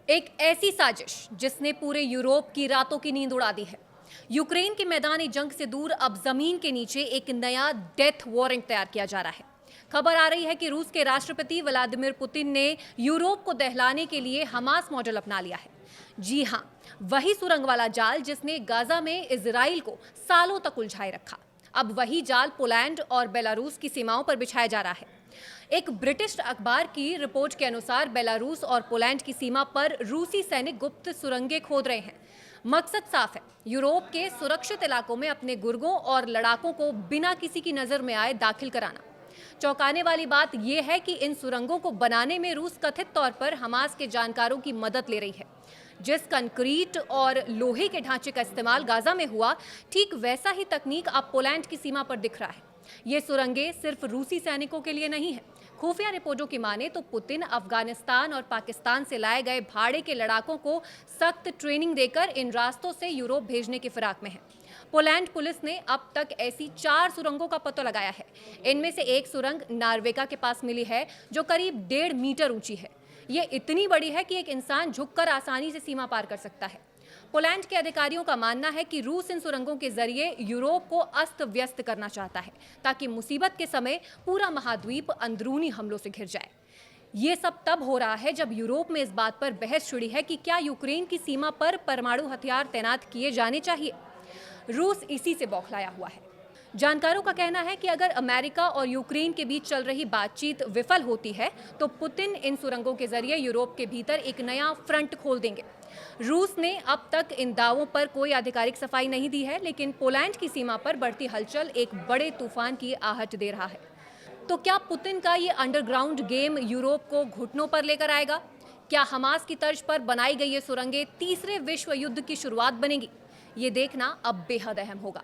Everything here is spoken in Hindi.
एक ऐसी साजिश जिसने पूरे यूरोप की रातों की नींद उड़ा दी है। यूक्रेन के मैदानी जंग से दूर अब जमीन के नीचे एक नया डेथ वारंट तैयार किया जा रहा है। खबर आ रही है कि रूस के राष्ट्रपति व्लादिमीर पुतिन ने यूरोप को दहलाने के लिए हमास मॉडल अपना लिया है। जी हां, वही सुरंग वाला जाल जिसने गाजा में इजराइल को सालों तक उलझाए रखा, अब वही जाल पोलैंड और बेलारूस की सीमाओं पर बिछाया जा रहा है। एक ब्रिटिश अखबार की रिपोर्ट के अनुसार बेलारूस और पोलैंड की सीमा पर रूसी सैनिक गुप्त सुरंगें खोद रहे हैं। मकसद साफ है, यूरोप के सुरक्षित इलाकों में अपने गुर्गों और लड़ाकों को बिना किसी की नजर में आए दाखिल कराना। चौंकाने वाली बात यह है कि इन सुरंगों को बनाने में रूस कथित तौर पर हमास के जानकारों की मदद ले रही है। जिस कंक्रीट और लोहे के ढांचे का इस्तेमाल गाजा में हुआ, ठीक वैसा ही तकनीक अब पोलैंड की सीमा पर दिख रहा है। ये सुरंगें सिर्फ रूसी सैनिकों के लिए नहीं है। खुफिया रिपोर्टों की माने तो पुतिन अफगानिस्तान और पाकिस्तान से लाए गए भाड़े के लड़ाकों को सख्त ट्रेनिंग देकर इन रास्तों से यूरोप भेजने की फिराक में है। पोलैंड पुलिस ने अब तक ऐसी 4 सुरंगों का पता लगाया है। इनमें से एक सुरंग नार्वेका के पास मिली है, जो करीब 1.5 मीटर ऊंची है। ये इतनी बड़ी है कि एक इंसान झुककर आसानी से सीमा पार कर सकता है। पोलैंड के अधिकारियों का मानना है कि रूस इन सुरंगों के जरिए यूरोप को अस्त व्यस्त करना चाहता है, ताकि मुसीबत के समय पूरा महाद्वीप अंदरूनी हमलों से घिर जाए। ये सब तब हो रहा है जब यूरोप में इस बात पर बहस छिड़ी है कि क्या यूक्रेन की सीमा पर परमाणु हथियार तैनात किए जाने चाहिए। रूस इसी से बौखलाया हुआ है। जानकारों का कहना है कि अगर अमेरिका और यूक्रेन के बीच चल रही बातचीत विफल होती है, तो पुतिन इन सुरंगों के जरिए यूरोप के भीतर एक नया फ्रंट खोल देंगे। रूस ने अब तक इन दावों पर कोई आधिकारिक सफाई नहीं दी है, लेकिन पोलैंड की सीमा पर बढ़ती हलचल एक बड़े तूफान की आहट दे रहा है। तो क्या पुतिन का ये अंडरग्राउंड गेम यूरोप को घुटनों पर लेकर आएगा? क्या हमास की तर्ज पर बनाई गई ये सुरंगें तीसरे विश्व युद्ध की शुरुआत बनेगी? ये देखना अब बेहद अहम होगा।